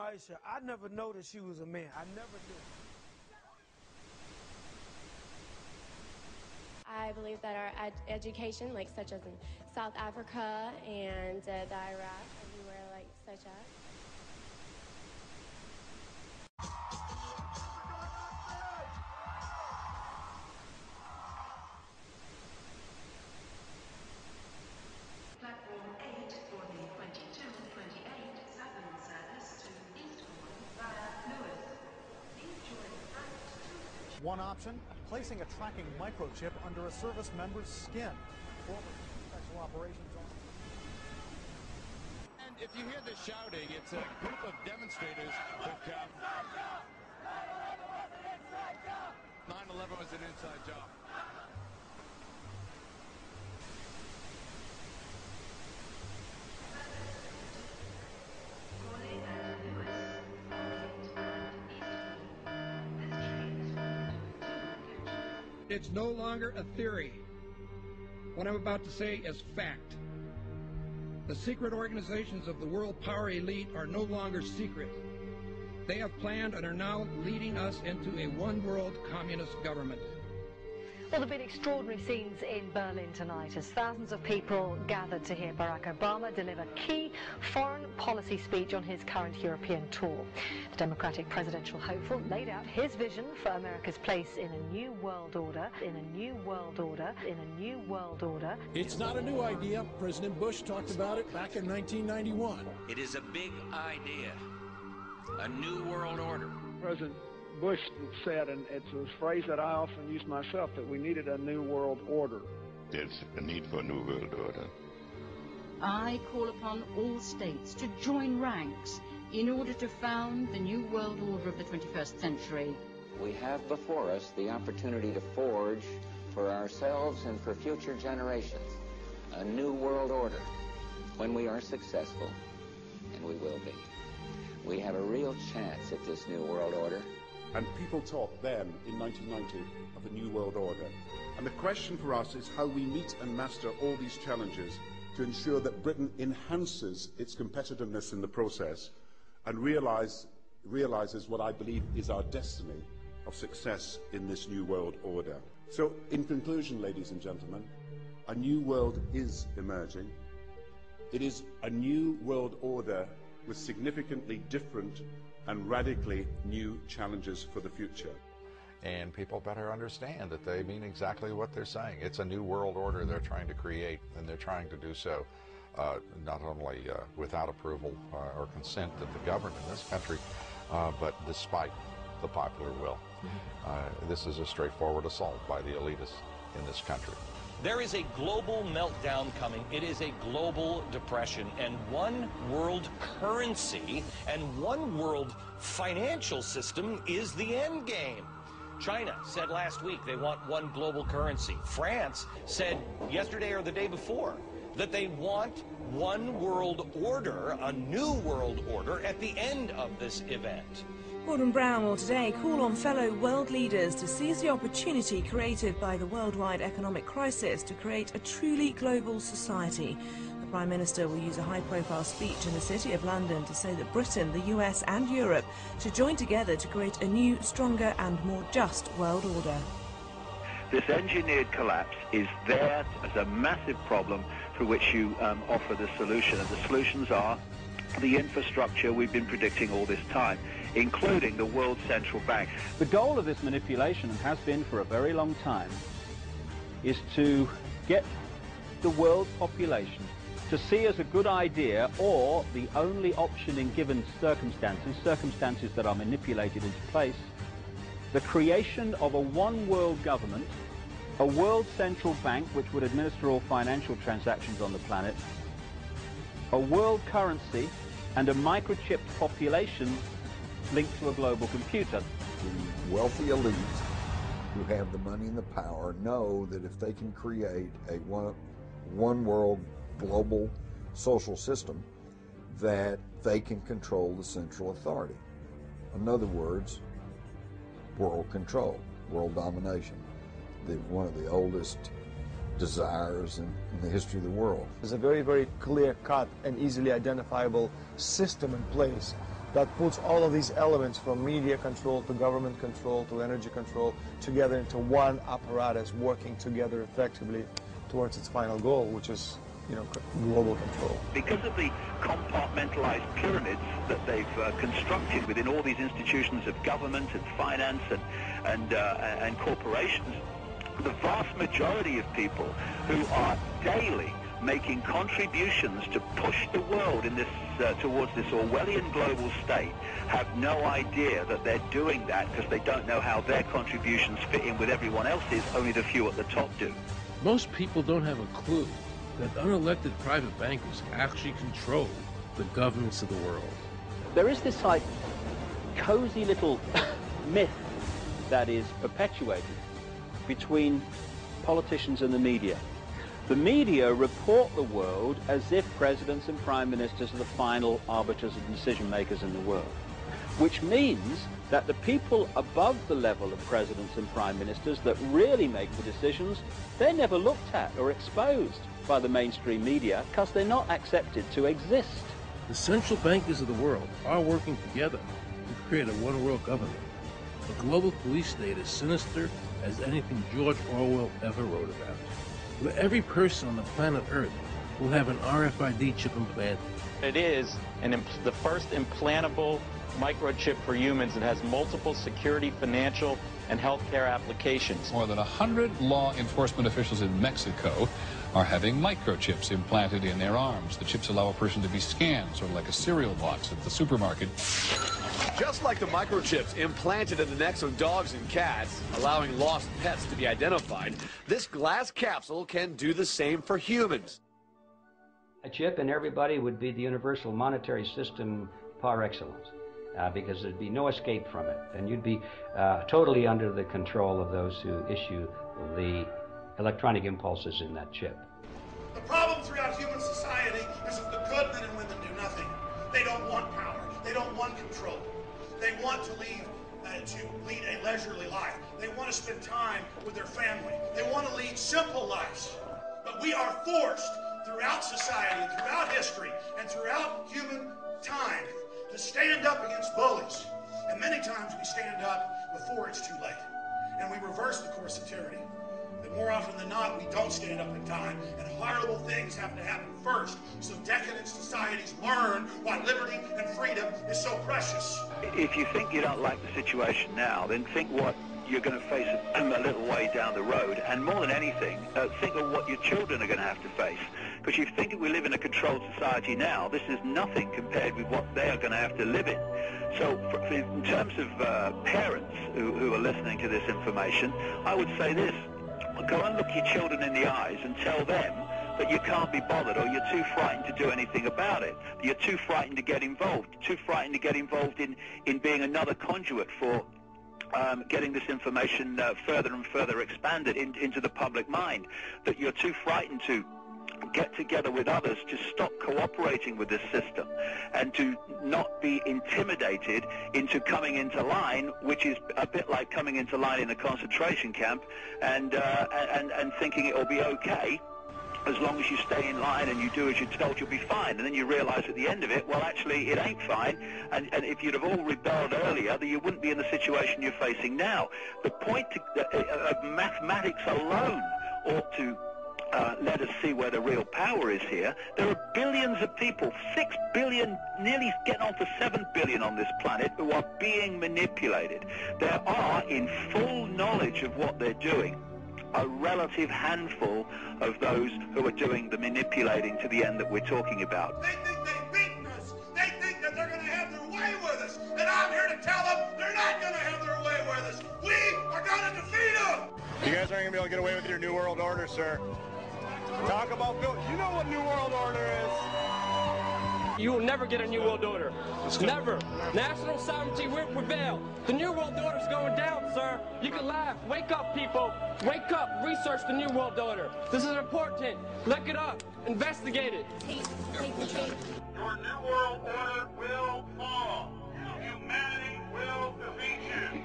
Aisha, I never noticed she was a man. I never did. I believe that our education, like such as in South Africa and the Iraq, everywhere like such as. Platform 8 for the 2228 Southern service to Eastbourne via Lewis. Please join Frank. One option, placing a tracking microchip under a service member's skin. Special operations on. And if you hear the shouting, it's a group of demonstrators who've come. 9/11 was an inside job. It's no longer a theory. What I'm about to say is fact. The secret organizations of the world power elite are no longer secret. They have planned and are now leading us into a one-world communist government. Well, there have been extraordinary scenes in Berlin tonight as thousands of people gathered to hear Barack Obama deliver key foreign policy speech on his current European tour. The Democratic presidential hopeful laid out his vision for America's place in a new world order, in a new world order, in a new world order. It's not a new idea. President Bush talked about it back in 1991. It is a big idea, a new world order. President Bush said, and it's a phrase that I often use myself, that we needed a new world order. There's a need for a new world order. I call upon all states to join ranks in order to found the new world order of the 21st century. We have before us the opportunity to forge for ourselves and for future generations a new world order. When we are successful, and we will be, we have a real chance at this new world order. And people talked then, in 1990, of a new world order. And the question for us is how we meet and master all these challenges to ensure that Britain enhances its competitiveness in the process and realizes what I believe is our destiny of success in this new world order. So, in conclusion, ladies and gentlemen, a new world is emerging. It is a new world order with significantly different and radically new challenges for the future. And people better understand that they mean exactly what they're saying. It's a new world order they're trying to create, and they're trying to do so not only without approval or consent of the government in this country, but despite the popular will. This is a straightforward assault by the elitists in this country. There is a global meltdown coming. It is a global depression, and one world currency and one world financial system is the end game. China said last week they want one global currency. France said yesterday or the day before that they want one world order, a new world order, at the end of this event. Gordon Brown will today call on fellow world leaders to seize the opportunity created by the worldwide economic crisis to create a truly global society. The Prime Minister will use a high-profile speech in the City of London to say that Britain, the US and Europe should join together to create a new, stronger and more just world order. This engineered collapse is there as a massive problem for which you offer the solution, and the solutions are the infrastructure we've been predicting all this time, including the World Central Bank. The goal of this manipulation, and has been for a very long time, is to get the world's population to see as a good idea, or the only option in given circumstances that are manipulated into place, the creation of a one-world government, a world central bank which would administer all financial transactions on the planet, a world currency, and a microchipped population linked to a global computer. The wealthy elite who have the money and the power know that if they can create a one world global social system, that they can control the central authority. In other words, world control, world domination, one of the oldest desires in the history of the world. There's a very, very clear-cut and easily identifiable system in place that puts all of these elements from media control to government control to energy control together into one apparatus working together effectively towards its final goal, which is, global control. Because of the compartmentalized pyramids that they've constructed within all these institutions of government and finance and corporations, the vast majority of people who are daily making contributions to push the world in this towards this Orwellian global state have no idea that they're doing that because they don't know how their contributions fit in with everyone else's. Only the few at the top do. Most people don't have a clue that unelected private bankers actually control the governments of the world. There is this like cozy little myth that is perpetuated between politicians and the media. The media report the world as if presidents and prime ministers are the final arbiters and decision makers in the world, which means that the people above the level of presidents and prime ministers that really make the decisions, they're never looked at or exposed by the mainstream media because they're not accepted to exist. The central bankers of the world are working together to create a one-world government. A global police state as sinister as anything George Orwell ever wrote about, where every person on the planet Earth will have an RFID chip implanted. It is the first implantable microchip for humans that has multiple security, financial, and healthcare applications. More than 100 law enforcement officials in Mexico are having microchips implanted in their arms. The chips allow a person to be scanned, sort of like a cereal box at the supermarket. Just like the microchips implanted in the necks of dogs and cats, allowing lost pets to be identified, this glass capsule can do the same for humans. A chip in everybody would be the universal monetary system par excellence, because there'd be no escape from it, and you'd be totally under the control of those who issue the electronic impulses in that chip. The problem throughout human society is that the good men and women do nothing. They don't want power. They don't want control. They want to lead a leisurely life. They want to spend time with their family. They want to lead simple lives. But we are forced throughout society, throughout history, and throughout human time to stand up against bullies. And many times we stand up before it's too late. And we reverse the course of tyranny. But more often than not, we don't stand up in time, and horrible things have to happen first, so decadent societies learn why liberty and freedom is so precious. If you think you don't like the situation now, then think what you're going to face a little way down the road, and more than anything, think of what your children are going to have to face. Because you think we live in a controlled society now, this is nothing compared with what they are going to have to live in. So in terms of parents who are listening to this information, I would say this. Go and look your children in the eyes and tell them that you can't be bothered, or you're too frightened to do anything about it. You're too frightened to get involved, too frightened to get involved in being another conduit for getting this information further and further expanded into the public mind, that you're too frightened to get together with others to stop cooperating with this system and to not be intimidated into coming into line, which is a bit like coming into line in a concentration camp and thinking it'll be okay as long as you stay in line and you do as you're told, you'll be fine. And then you realize at the end of it, well, actually, it ain't fine. And if you'd have all rebelled earlier, then you wouldn't be in the situation you're facing now. The point of mathematics alone ought to let us see where the real power is here. There are billions of people, 6 billion, nearly getting on to 7 billion on this planet, who are being manipulated. There are, in full knowledge of what they're doing, a relative handful of those who are doing the manipulating to the end that we're talking about. They think they've beaten us. They think that they're going to have their way with us. And I'm here to tell them they're not going to have their way with us. We are going to defeat them. You guys aren't going to be able to get away with your New World Order, sir. Talk about Bill. You know what New World Order is. You will never get a New World Order. Never. National sovereignty will prevail. The New World Order is going down, sir. You can laugh. Wake up, people. Wake up. Research the New World Order. This is important. Look it up. Investigate it. Your New World Order will fall. Humanity will defeat you.